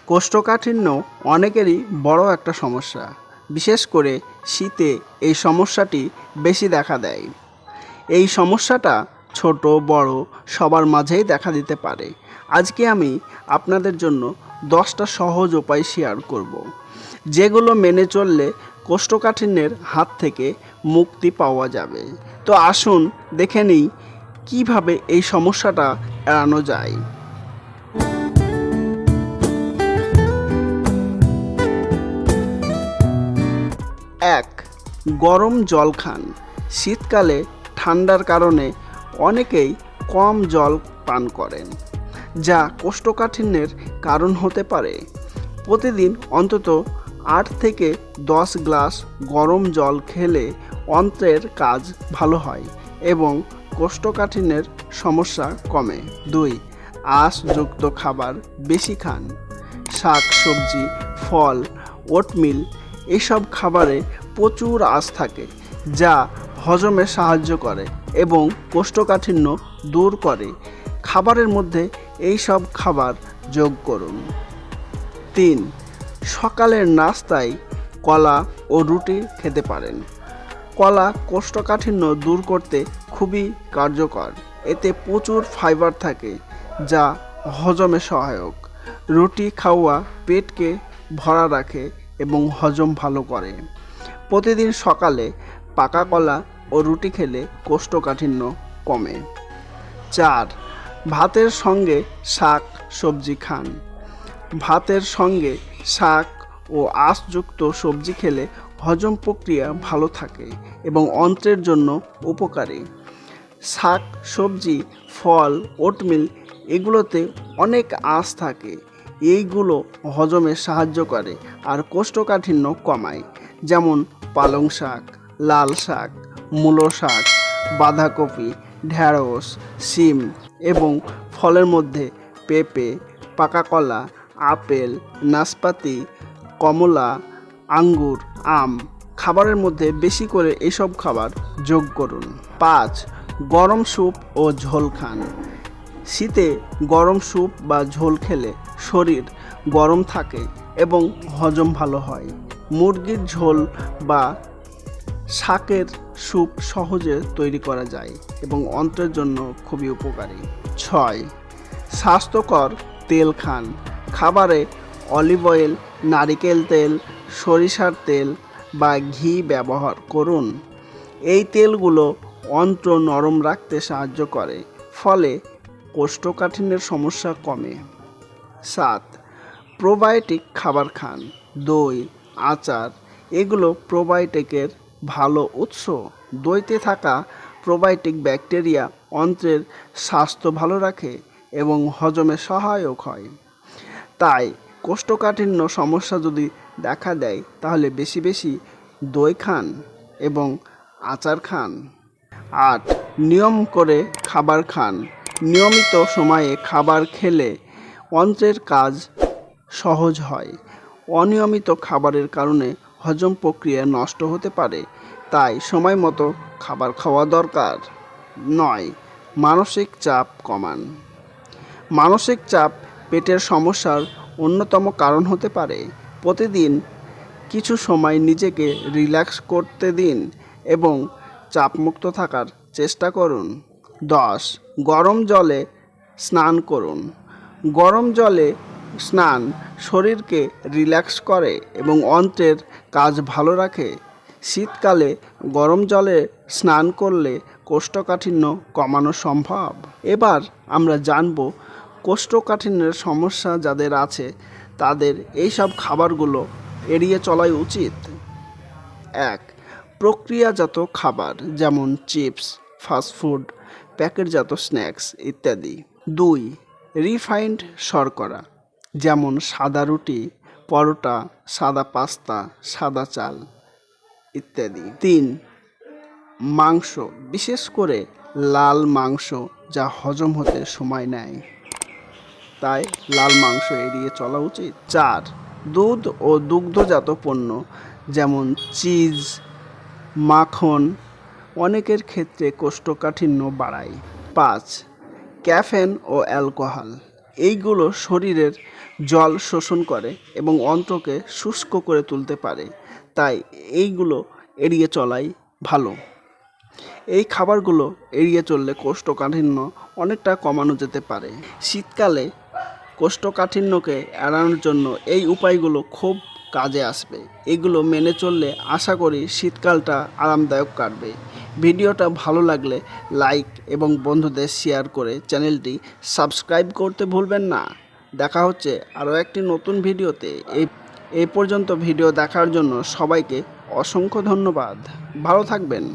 কোষ্ঠকাঠিন্য অনেকেরই বড় একটা সমস্যা। বিশেষ করে শীতে এই সমস্যাটি বেশি দেখা দেয়। এই সমস্যাটা ছোট বড় সবার মাঝেই দেখা দিতে পারে। আজকে আমি আপনাদের জন্য 10টা সহজ উপায় শেয়ার করব, যেগুলো মেনে চললে কোষ্ঠকাঠিন্যের হাত থেকে মুক্তি পাওয়া যাবে। তো আসুন দেখে নিই কীভাবে এই সমস্যাটা এড়ানো যায়। 1. গরম জল খান। শীতকালে ঠান্ডার কারণে অনেকেই কম জল পান করেন, যা কোষ্ঠকাঠিন্যের কারণ হতে পারে। প্রতিদিন অন্তত 8 থেকে 10 গ্লাস গরম জল খেলে অন্ত্রের কাজ ভালো হয় এবং কোষ্ঠকাঠিন্যের সমস্যা কমে। 2. আঁশযুক্ত খাবার বেশি খান। শাক সবজি, ফল, ওটমিল এসব খাবারে প্রচুর আঁশ থাকে, যা হজমে সাহায্য করে এবং কোষ্ঠকাঠিন্য দূর করে। খাবারের মধ্যে এই সব খাবার যোগ করুন। 3. সকালের নাস্তায় কলা ও রুটি খেতে পারেন। কলা কোষ্ঠকাঠিন্য দূর করতে খুবই কার্যকর। এতে প্রচুর ফাইবার থাকে, যা হজমে সহায়ক। রুটি খাওয়া পেটকে ভরা রাখে এবং হজম ভালো করে। প্রতিদিন সকালে পাকা কলা ও রুটি খেলে কোষ্ঠকাঠিন্য কমে। 4. ভাতের সঙ্গে শাক সবজি খান। ভাতের সঙ্গে শাক ও আঁশযুক্ত সবজি খেলে হজম প্রক্রিয়া ভালো থাকে এবং অন্ত্রের জন্য উপকারী। শাক সবজি, ফল, ওটমিল এগুলোতে অনেক আঁশ থাকে। এইগুলো হজমে সাহায্য করে আর কোষ্ঠকাঠিন্য কমায়। যেমন পালং শাক, লাল শাক, মূলো শাক, বাঁধাকপি, ঢেঁড়স, শিম এবং ফলের মধ্যে পেঁপে, পাকা কলা, আপেল, নাশপাতি, কমলা, আঙ্গুর, আম। খাবারের মধ্যে বেশি করে এসব খাবার যোগ করুন। 5. গরম স্যুপ ও ঝোল খান। শীতে গরম স্যুপ বা ঝোল খেলে শরীর গরম থাকে এবং হজম ভালো হয়। মুরগির ঝোল বা শাকের স্যুপ সহজে তৈরি করা যায় এবং অন্ত্রের জন্য খুবই উপকারী। 6. স্বাস্থ্যকর তেল খান। খাবারে অলিভ অয়েল, নারিকেল তেল, সরিষার তেল বা ঘি ব্যবহার করুন। এই তেলগুলো অন্ত্র নরম রাখতে সাহায্য করে, ফলে কোষ্ঠকাঠিন্যের সমস্যা কমে। 7. প্রোবায়োটিক খাবার খান। দই, আচার এগুলো প্রোবায়োটিকের ভালো উৎস। দইতে থাকা প্রোবায়োটিক ব্যাকটেরিয়া অন্ত্রের স্বাস্থ্য ভালো রাখে এবং হজমে সহায়ক হয়। তাই কোষ্ঠকাঠিন্য সমস্যা যদি দেখা দেয় তাহলে বেশি বেশি দই খান এবং আচার খান। 8. নিয়ম করে খাবার খান। নিয়মিত সময়ে খাবার খেলে অন্ত্রের কাজ সহজ হয়। অনিয়মিত খাবারের কারণে হজম প্রক্রিয়া নষ্ট হতে পারে, তাই সময় মতো খাবার খাওয়া দরকার। 9. মানসিক চাপ কমান। মানসিক চাপ পেটের সমস্যার অন্যতম কারণ হতে পারে। প্রতিদিন কিছু সময় নিজেকে রিল্যাক্স করতে দিন এবং চাপমুক্ত থাকার চেষ্টা করুন। 10. গরম জলে স্নান করুন। গরম জলে স্নান শরীরকে রিল্যাক্স করে এবং অন্ত্রের কাজ ভালো রাখে। শীতকালে গরম জলে স্নান করলে কোষ্ঠকাঠিন্য কমানো সম্ভব। এবার আমরা জানব কোষ্ঠকাঠিন্যের সমস্যা যাদের আছে তাদের এইসব খাবারগুলো এড়িয়ে চলাই উচিত। 1. প্রক্রিয়াজাত খাবার যেমন চিপস, ফাস্টফুড, প্যাকেটজাত স্ন্যাক্স ইত্যাদি। 2. রিফাইন্ড শর্করা যেমন সাদা রুটি, পরোটা, সাদা পাস্তা, সাদা চাল ইত্যাদি। 3. মাংস, বিশেষ করে লাল মাংস যা হজম হতে সময় নেয়, তাই লাল মাংস এড়িয়ে চলা উচিত। 4. দুধ ও দুগ্ধজাত পণ্য যেমন চিজ, মাখন অনেকের ক্ষেত্রে কোষ্ঠকাঠিন্য বাড়ায়। 5. ক্যাফেন ও অ্যালকোহল এইগুলো শরীরের জল শোষণ করে এবং অন্ত্রকে শুষ্ক করে তুলতে পারে, তাই এইগুলো এড়িয়ে চলাই ভালো। এই খাবারগুলো এড়িয়ে চললে কোষ্ঠকাঠিন্য অনেকটা কমানো যেতে পারে। শীতকালে কোষ্ঠকাঠিন্যকে এড়ানোর জন্য এই উপায়গুলো খুব কাজে আসবে। এগুলো মেনে চললে আশা করি শীতকালটা আরামদায়ক কাটবে। ভিডিওটা ভালো লাগলে লাইক এবং বন্ধুদের শেয়ার করে চ্যানেলটি সাবস্ক্রাইব করতে ভুলবেন না। দেখা হচ্ছে আরও একটি নতুন ভিডিওতে। এই পর্যন্ত ভিডিও দেখার জন্য সবাইকে অসংখ্য ধন্যবাদ। ভালো থাকবেন।